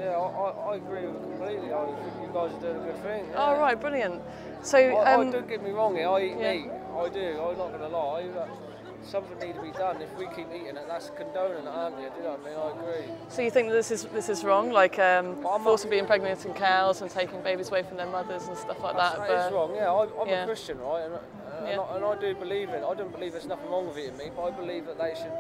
Yeah, I agree with it completely. I think you guys are doing a good thing. Yeah. Oh, right, brilliant. So, don't get me wrong, I eat meat. I do. I'm not going to lie. But something needs to be done. If we keep eating it, that's condoning it, aren't you? Do you know what I mean? I agree. So you think that this is wrong, like forcibly impregnating cows and taking babies away from their mothers and stuff like that? That is wrong. Yeah, I'm a Christian, right? And I do believe it. I don't believe there's nothing wrong with eating meat, but I believe that they should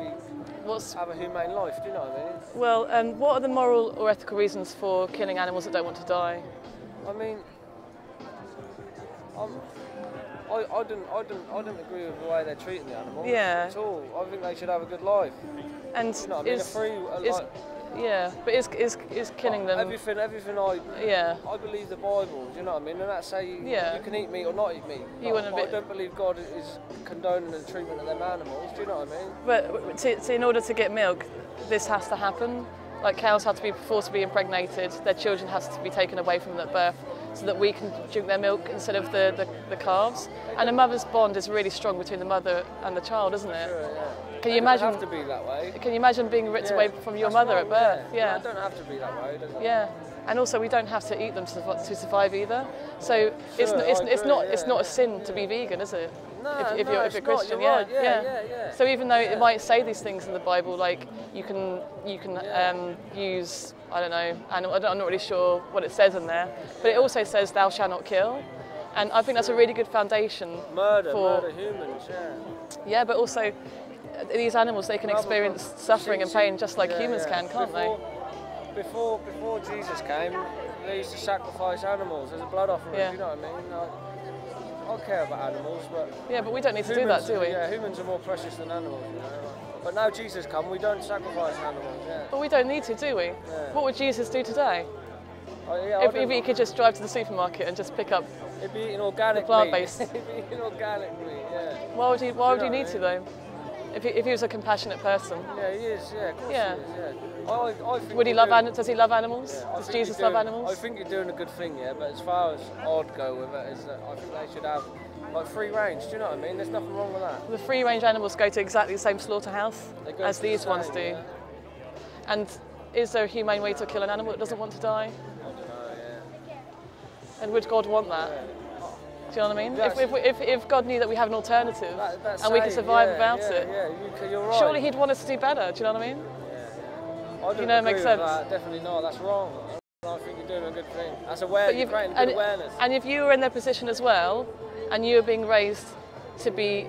have a humane life. Do you know what I mean? Well, what are the moral or ethical reasons for killing animals that don't want to die? I mean, I don't agree with the way they're treating the animals at all. I think they should have a good life. And you know what I mean? But is killing them? Everything I believe the Bible. Do you know what I mean? And that's say you can eat meat or not eat meat. But I don't believe God is condoning the treatment of them animals. Do you know what I mean? But in order to get milk, this has to happen. Like cows have to be forcibly impregnated. Their children has to be taken away from them at birth, so that we can drink their milk instead of the calves. And a mother's bond is really strong between the mother and the child, isn't it? Sure, yeah. Can you imagine? It doesn't have to be that way. Can you imagine being ripped away from your mother at birth? Yeah. It don't have to be that way, does it? Yeah. And also, we don't have to eat them to survive either. So it's not a sin to be vegan, is it? No, if you're Christian, right. Yeah. So even though it might say these things in the Bible, like you can use, I don't know, I'm not really sure what it says in there, but it also says thou shalt not kill, and I think that's a really good foundation. Murder humans, Yeah, but also these animals, they can experience suffering and pain just like humans can't they? Before Jesus came, they used to sacrifice animals as a blood offering. You know what I mean? I care about animals, but we don't need to do that, do we? Yeah, humans are more precious than animals. You know? But now Jesus come, we don't sacrifice animals. Yeah. But we don't need to, do we? Yeah. What would Jesus do today? If he could just drive to the supermarket and just pick up he'd be eating organic plant-based. He'd be eating organic meat. Yeah. Why would he need to though? If he was a compassionate person. Yeah, he is. Yeah, of course he is. Yeah. I think would he love animals? Does he love animals? Yeah, does Jesus love animals? I think you're doing a good thing, yeah. But as far as I'd go with it, is that I think they should have like free range. Do you know what I mean? There's nothing wrong with that. The free range animals go to exactly the same slaughterhouse as these ones do. Yeah. And is there a humane way to kill an animal that doesn't want to die? I don't know. Yeah. And would God want that? Yeah. Do you know what I mean? If God knew that we have an alternative and we can survive without it, you're right. Surely He'd want us to do better. Do you know what I mean? Yeah. I don't it makes sense. That. Definitely not. That's wrong. I think you're doing a good thing. That's awareness. You're creating good awareness. And if you were in their position as well, and you were being raised to be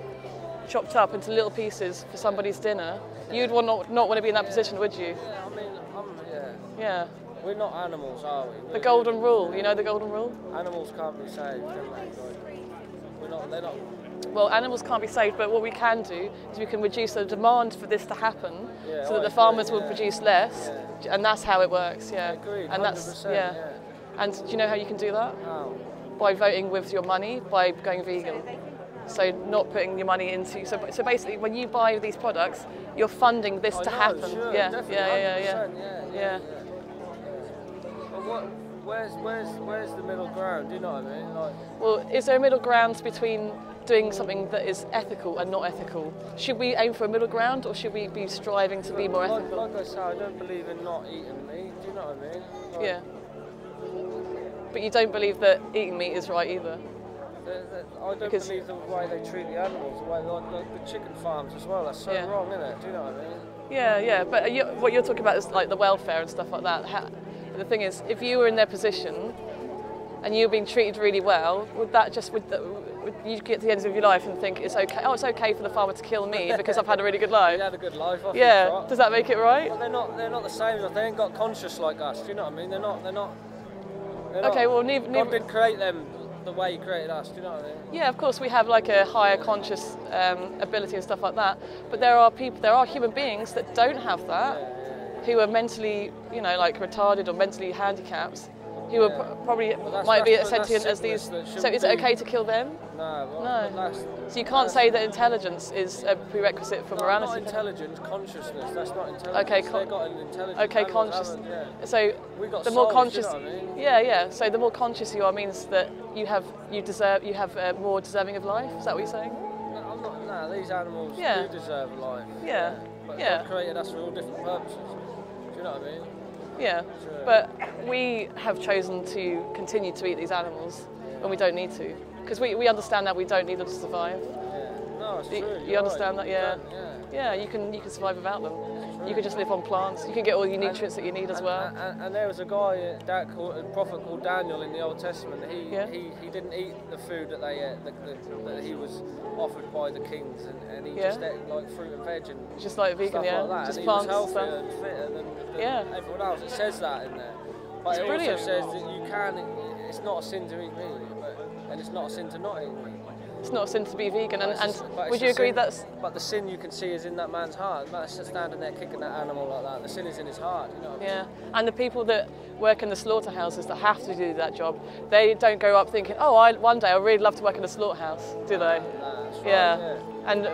chopped up into little pieces for somebody's dinner, you'd not want to be in that position, would you? Yeah. I mean, Yeah. We're not animals, are we? The golden rule, you know the golden rule? Animals can't be saved, can they? They're not. Well, animals can't be saved, but what we can do is we can reduce the demand for this to happen, so that the farmers will produce less, and that's how it works. Yeah. Agreed. And 100%, that's And do you know how you can do that? How? By voting with your money, by going vegan. So not putting your money into. So basically, when you buy these products, you're funding this to happen. Sure, yeah. But where's the middle ground? Do you know what I mean? Well, is there a middle ground between doing something that is ethical and not ethical? Should we aim for a middle ground, or should we be striving to be more ethical? Like I said, I don't believe in not eating meat. Do you know what I mean? Yeah. But you don't believe that eating meat is right either? I don't believe the way they treat the animals, the way the chicken farms as well. That's so wrong, isn't it? Do you know what I mean? Yeah. But what you're talking about is like the welfare and stuff like that. The thing is, if you were in their position and you were being treated really well, would you get to the end of your life and think it's okay? Oh, it's okay for the farmer to kill me because I've had a really good life. You had a good life. Yeah. Does that make it right? Well, they're not the same. They ain't got conscience like us. Do you know what I mean? They're not. Okay. Well, God didn't create them the way He created us. Do you know what I mean? Yeah, of course we have like a higher conscious ability and stuff like that. But there are human beings that don't have that. Who are mentally, like retarded or mentally handicapped, who are probably might be as sentient as these. So is it okay to kill them? No. So you can't say that intelligence is a prerequisite for morality. Not intelligence, consciousness. That's not intelligence. Okay, they got an intelligence. Okay, conscious. So we got the more conscious. You know what I mean? Yeah. So the more conscious you are means that you have more deserving of life. Is that what you're saying? No, I'm not. No, these animals do deserve life. Yeah. But God created us for all different purposes. Do you know what I mean? Yeah, but we have chosen to continue to eat these animals when we don't need to, because we understand that we don't need them to survive. Yeah. No, it's true. You understand that? Yeah. Yeah, you can survive without them. You can just live on plants. You can get all your nutrients that you need as well. And there was a guy, a prophet called Daniel in the Old Testament. He didn't eat the food that that he was offered by the kings, and he just ate like fruit and veg and just like vegan, stuff like that. Just and plants he was healthier and and fitter than everyone else. It says that in there. But it brilliant. also says that you can. It's not a sin to eat meat, and it's not a sin to not eat meat. It's not a sin to be vegan, and would you agree that's... But the sin you can see is in that man's heart. That's just standing there kicking that animal like that. The sin is in his heart, you know. Yeah, and the people that work in the slaughterhouses that have to do that job, they don't go up thinking, oh, one day I'd really love to work in a slaughterhouse, do they? That's right, yeah. And,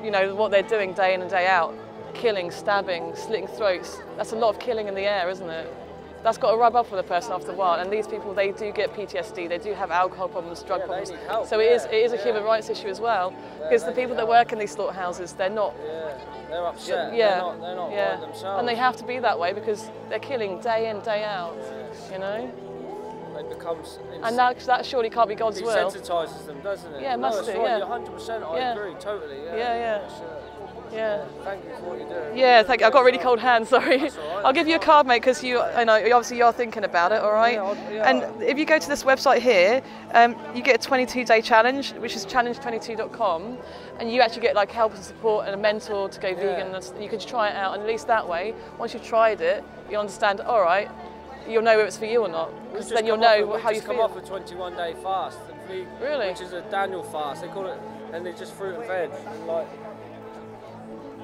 you know, what they're doing day in and day out, killing, stabbing, slitting throats, that's a lot of killing in the air, isn't it? That's got to rub off on the person after a while, and these people, they do get PTSD, they do have alcohol problems, drug problems, they need help, so it is a human rights issue as well, because the people that work in these slaughterhouses, they're not... They're upset, they're not right themselves. And they have to be that way because they're killing day in, day out, you know? It becomes... And that surely can't be God's will. It desensitises them, doesn't it? Yeah, it must do, right. You're 100%, I agree, totally. Yeah. Thank you for what you're doing. Yeah, thank you. I've got really cold hands, sorry. That's all right. I'll give you a card, mate, because I know obviously you're thinking about it, all right? Yeah. And if you go to this website here, you get a 22-day challenge, which is challenge22.com, and you actually get like help and support and a mentor to go vegan. And you can try it out, and at least that way, once you've tried it, you'll understand, all right, you'll know if it's for you or not, because then you'll know how you feel. Come off a 21-day fast, really? Which is a Daniel fast. They call it, and it's just fruit and veg. And like,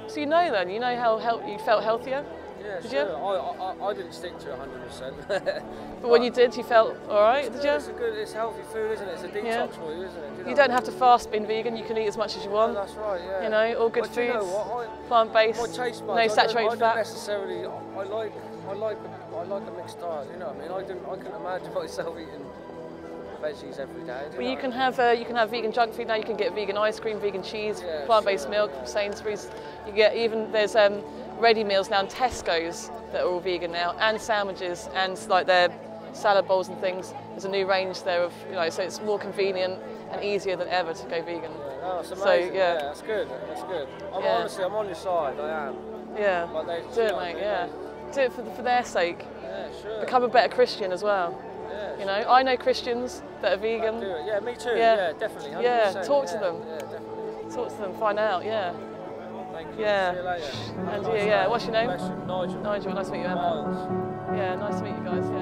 so you know then, you know how you felt healthier? Yeah, did sure. You? I didn't stick to 100%. But when you did, you felt all right, did you? It's healthy food, isn't it? It's a detox for you, isn't it? You don't have to fast being vegan, you can eat as much as you want. That's right, yeah. You know, all good foods, plant-based, no saturated fat. Necessarily, I like a mixed diet, you know what I mean? I couldn't imagine myself eating veggies every day. Well, you can have vegan junk food now. You can get vegan ice cream, vegan cheese, plant-based milk from Sainsbury's. You get there's ready meals now in Tesco's that are all vegan now, and sandwiches and like their salad bowls and things. There's a new range there of so it's more convenient and easier than ever to go vegan. Oh, it's amazing. So yeah, that's good. That's good. Honestly, I'm on your side. I am. Yeah. Do it, mate. Yeah. Do it for their sake. Yeah, sure. Become a better Christian as well. You know, I know Christians that are vegan. Yeah, me too. Yeah, definitely. 100%. Yeah, talk to them. Yeah, definitely. Talk to them, find out. Yeah. Thank you. Yeah. See you later. And what's your name? Nigel. Nigel. Nice to meet you, Emma. Miles. Yeah, nice to meet you guys. Yeah.